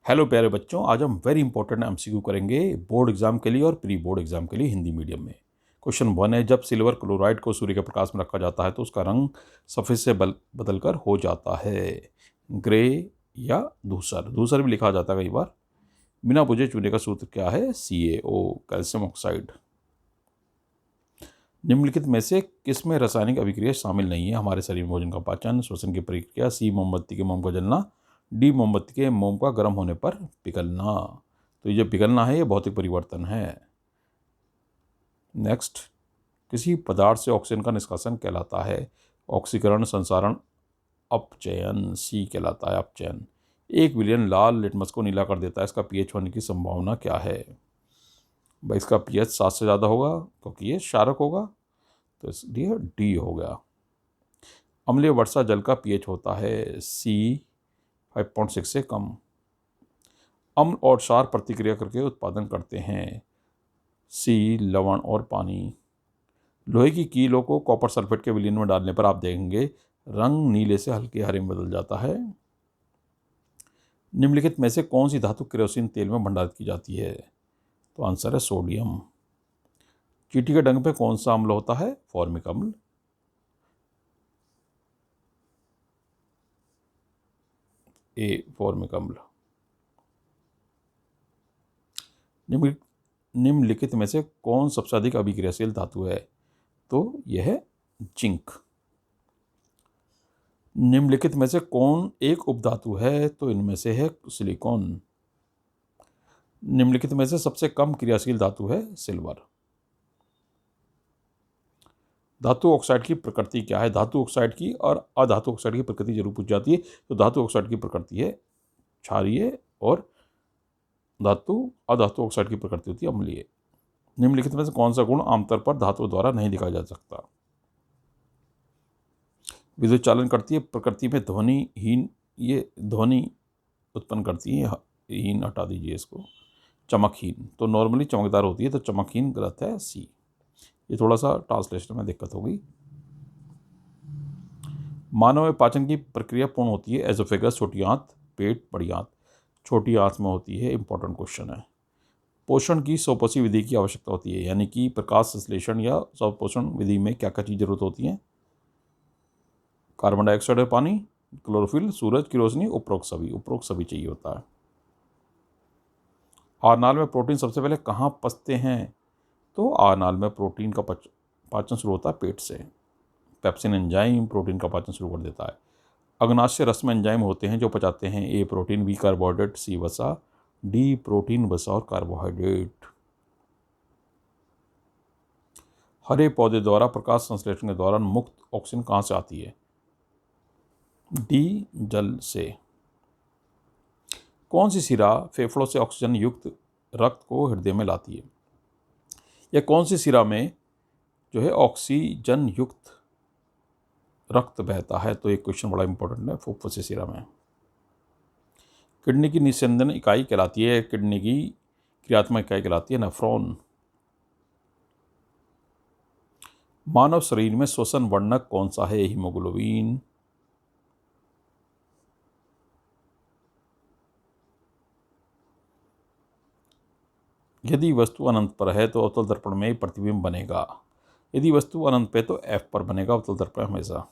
Hello प्यारे बच्चों, आज हम वेरी इंपॉर्टेंट एमसीक्यू करेंगे बोर्ड एग्जाम के लिए और प्री बोर्ड एग्जाम के लिए हिंदी मीडियम में। क्वेश्चन 1 है, जब सिल्वर क्लोराइड को सूर्य के प्रकाश में रखा जाता है तो उसका रंग सफ़ेद से बदलकर हो जाता है ग्रे या धूसर। धूसर भी लिखा जाता है कई बार। बिना बुझे चूने का सूत्र क्या है? CaO, calcium oxide. निम्नलिखित में से किसमें रासायनिक अभिक्रिया शामिल नहीं है? हमारे शरीर में भोजन का पाचन, श्वसन की प्रक्रिया। सी, मोमबत्ती के मोम का जलना। डी, मोमबत्ती के मोम का गर्म होने पर पिघलना। तो ये जो पिघलना है ये भौतिक परिवर्तन है। नेक्स्ट, किसी पदार्थ से ऑक्सीजन का निष्कासन कहलाता है? ऑक्सीकरण, संसारण, अपचयन। सी कहलाता है अपचयन। 1 बिलियन लाल लिटमस को नीला कर देता है, इसका पीएच होने की संभावना क्या है? भाई इसका पीएच 7 से ज़्यादा होगा क्योंकि ये क्षारक होगा, तो इसलिए डी हो गया। अम्लीय वर्षा जल का पीएच होता है सी, 5.6 से कम। अम्ल और क्षार प्रतिक्रिया करके उत्पादन करते हैं सी, लवण और पानी। लोहे की कीलों को कॉपर सल्फेट के विलीन में डालने पर आप देखेंगे रंग नीले से हल्के हरे में बदल जाता है। निम्नलिखित में से कौन सी धातु केरोसिन तेल में भंडारित की जाती है? तो आंसर है सोडियम। चींटी के डंक पे कौन सा अम्ल होता है? फॉर्मिक अम्ल। ए, फॉर्मिक अम्ल। निम्नलिखित में से कौन सबसे अधिक अभिक्रियाशील धातु है? तो यह है जिंक। निम्नलिखित में से कौन एक उपधातु है? तो इनमें से है सिलिकॉन। निम्नलिखित में से सबसे कम क्रियाशील धातु है सिल्वर। धातु ऑक्साइड की प्रकृति क्या है? धातु ऑक्साइड की और अधातु ऑक्साइड की प्रकृति जरूर पूछ जाती है। तो धातु ऑक्साइड की प्रकृति है क्षारीय और अधातु ऑक्साइड की प्रकृति होती है अम्लीय। निम्नलिखित में से कौन सा गुण आमतौर पर धातु द्वारा नहीं दिखाया जा सकता? विद्युत चालन करती है प्रकृति में ध्वनिहीन, ये ध्वनि उत्पन्न करती है। हीन हटा दीजिए इसको। चमकहीन, तो नॉर्मली चमकदार होती है, तो चमकहीन गलत है सी। ये थोड़ा सा ट्रांसलेशन में दिक्कत हो गई। मानव में पाचन की प्रक्रिया पूर्ण होती है एजोफेगस, छोटी आंत, पेट, बड़ी आंत। छोटी आंत में होती है। इंपॉर्टेंट क्वेश्चन है। पोषण की स्वपोषी विधि की आवश्यकता होती है, यानी कि प्रकाश संश्लेषण या स्वपोषण विधि में क्या क्या चीज़ जरूरत होती है? कार्बन डाइऑक्साइड और पानी, क्लोरोफिल, सूरज की रोशनी, उपरोक्त सभी चाहिए होता है। आरनाल में प्रोटीन सबसे पहले कहाँ पचते हैं? तो आरनाल में प्रोटीन का पाचन शुरू होता है पेट से। पेप्सिन एंजाइम प्रोटीन का पाचन शुरू कर देता है। अग्नाशय रस में एंजाइम होते हैं जो पचाते हैं ए, प्रोटीन, बी, कार्बोहाइड्रेट, सी, वसा, डी, प्रोटीन, वसा और कार्बोहाइड्रेट। हरे पौधे द्वारा प्रकाश संश्लेषण के दौरान मुक्त ऑक्सीजन कहाँ से आती है? डी, जल से। कौन सी शिरा फेफड़ों से ऑक्सीजन युक्त रक्त को हृदय में लाती है? या कौन सी शिरा में जो है ऑक्सीजन युक्त रक्त बहता है? तो एक क्वेश्चन बड़ा इंपॉर्टेंट है। फुफ्फुस शिरा में। किडनी की निस्यंदन इकाई कहलाती है, किडनी की क्रियात्मक इकाई कहलाती है नेफ्रॉन। मानव शरीर में श्वसन वर्णक कौन सा है? हीमोग्लोबिन। यदि वस्तु अनंत पर है तो अवतल दर्पण में प्रतिबिंब बनेगा। यदि वस्तु अनंत पे तो F पर बनेगा अवतल दर्पण हमेशा।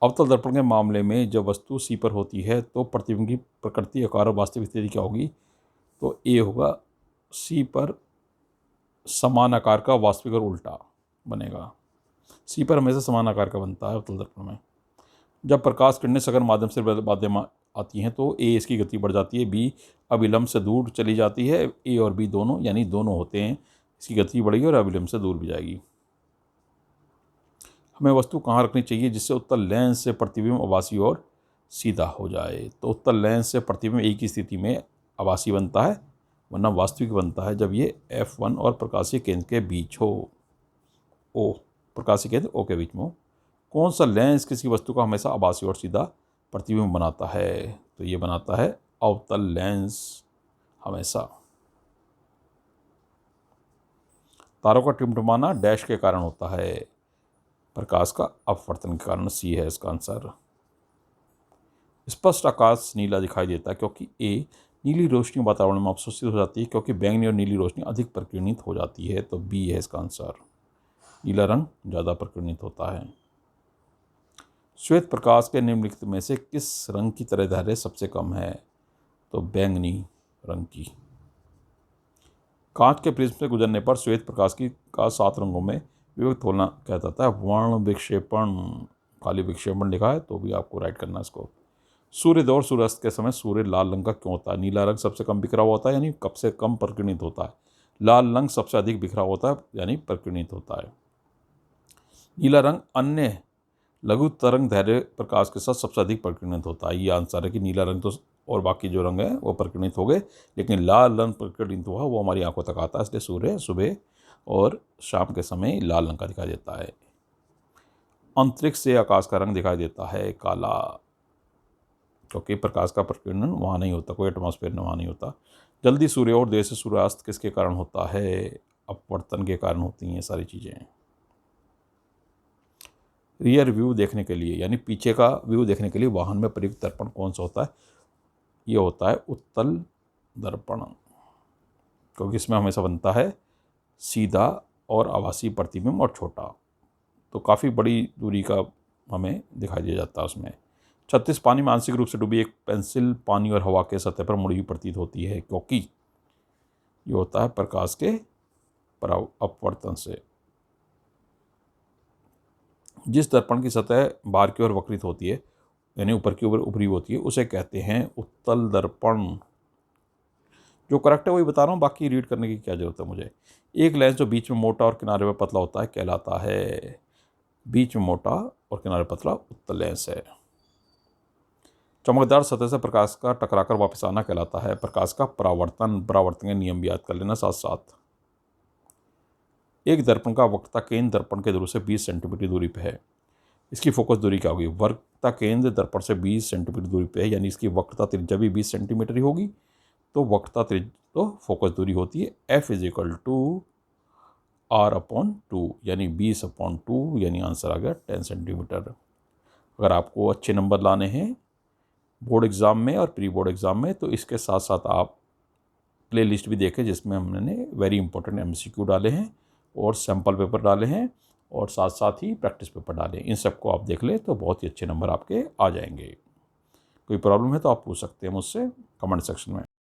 अवतल दर्पण के मामले में जब वस्तु C पर होती है तो प्रतिबिंब की प्रकृति, आकार और वास्तविक स्थिति क्या होगी? तो A होगा, C पर समान आकार का वास्तविक और उल्टा बनेगा। C पर हमेशा समान आकार का बनता है अवतल दर्पण में। जब प्रकाश किरणें सघन माध्यम से माध्यम आती हैं तो A इसकी गति बढ़ जाती है, B अविलंब से दूर चली जाती है। A और B दोनों यानी दोनों होते हैं, इसकी गति बढ़ेगी और अविलंब से दूर भी जाएगी। हमें वस्तु कहाँ रखनी चाहिए जिससे उत्तल लेंस से प्रतिबिंब आभासी और सीधा हो जाए? तो उत्तल लेंस से प्रतिबिंब एक ही स्थिति में आभासी बनता है, वरना वास्तविक बनता है जब ये F1 और प्रकाशीय केंद्र के बीच हो। O, प्रकाशीय केंद्र O के बीच में हो। कौन सा लेंस किसी वस्तु का हमेशा आभासी और सीधा प्रतिबिंब बनाता है? तो ये बनाता है अवतल लेंस हमेशा। तारों का टिमटिमाना डैश के कारण होता है? प्रकाश का अपवर्तन के कारण। सी है इसका आंसर। स्पष्ट आकाश नीला दिखाई देता है क्योंकि ए, नीली रोशनी वातावरण में अवशोषित हो जाती है क्योंकि बैंगनी और नीली रोशनी अधिक प्रकीर्णित हो जाती है। तो बी है इसका आंसर, नीला रंग ज़्यादा प्रकीर्णित होता है। श्वेत प्रकाश के निम्नलिखित में से किस रंग की तरंगदैर्घ्य सबसे कम है? तो बैंगनी रंग की। कांच के प्रिज्म से गुजरने पर श्वेत प्रकाश का 7 रंगों में विभक्त होना क्या जाता है? वर्ण विक्षेपण। काली विक्षेपण लिखा है तो भी आपको राइट करना है इसको। सूर्योदय और सूर्यास्त के समय सूर्य लाल रंग का क्यों होता है? नीला रंग सबसे कम बिखरा हुआ होता है यानी कब से कम प्रकीर्णित होता है। लाल रंग सबसे अधिक बिखरा होता है यानी प्रकीर्णित होता है। नीला रंग अन्य लघु तरंग दैर्घ्य प्रकाश के साथ सबसे अधिक प्रकीर्णित होता है। ये आंसर है कि नीला रंग तो और बाकी जो रंग है वो प्रकीर्णित हो गए, लेकिन लाल रंग प्रकीर्णित हुआ वो हमारी आंखों तक आता है, इसलिए सूर्य सुबह और शाम के समय लाल रंग का दिखाई देता है। अंतरिक्ष से आकाश का रंग दिखाई देता है काला, क्योंकि प्रकाश का प्रकीर्णन वहाँ नहीं होता, कोई एटमॉस्फेयर में वहाँ नहीं होता। जल्दी सूर्य और देर से सूर्यास्त किसके कारण होता है? अपवर्तन के कारण होती हैं ये सारी चीज़ें। रियर व्यू देखने के लिए यानी पीछे का व्यू देखने के लिए वाहन में प्रयुक्त दर्पण कौन सा होता है? ये होता है उत्तल दर्पण, क्योंकि इसमें हमेशा बनता है सीधा और आभासी प्रतिबिंब और छोटा, तो काफ़ी बड़ी दूरी का हमें दिखाई दे जाता है उसमें। 36 पानी में आंशिक रूप से डूबी एक पेंसिल पानी और हवा के सतह पर मुड़ी हुई प्रतीत होती है, क्योंकि ये होता है प्रकाश के अपवर्तन से। जिस दर्पण की सतह बाहर की ओर वक्रित होती है यानी ऊपर की ओर उभरी होती है उसे कहते हैं उत्तल दर्पण। जो करेक्ट है वही बता रहा हूँ, बाकी रीड करने की क्या जरूरत है मुझे। एक लेंस जो बीच में मोटा और किनारे में पतला होता है कहलाता है? बीच में मोटा और किनारे पतला उत्तल लेंस है। चमकदार सतह से प्रकाश का टकराकर वापस आना कहलाता है? प्रकाश का परावर्तन। परावर्तन के नियम भी याद कर लेना साथ साथ। एक दर्पण का वक्रता केंद्र दर्पण के ध्रुव से 20 सेंटीमीटर दूरी पे है, इसकी फोकस दूरी क्या होगी? वक्रता केंद्र दर्पण से 20 सेंटीमीटर दूरी पे है यानी इसकी वक्रता त्रिज्या भी 20 सेंटीमीटर ही होगी, तो वक्रता त्रिज्या तो फोकस दूरी होती है F = R/2 यानी 20/2 यानी आंसर आ गया 10 सेंटीमीटर। अगर आपको अच्छे नंबर लाने हैं बोर्ड एग्ज़ाम में और प्री बोर्ड एग्ज़ाम में तो इसके साथ साथ आप प्ले लिस्ट भी देखें जिसमें हमने वेरी इंपॉर्टेंट MCQ डाले हैं और सैम्पल पेपर डाले हैं और साथ साथ ही प्रैक्टिस पेपर डालें। इन सबको आप देख लें तो बहुत ही अच्छे नंबर आपके आ जाएंगे। कोई प्रॉब्लम है तो आप पूछ सकते हैं मुझसे कमेंट सेक्शन में।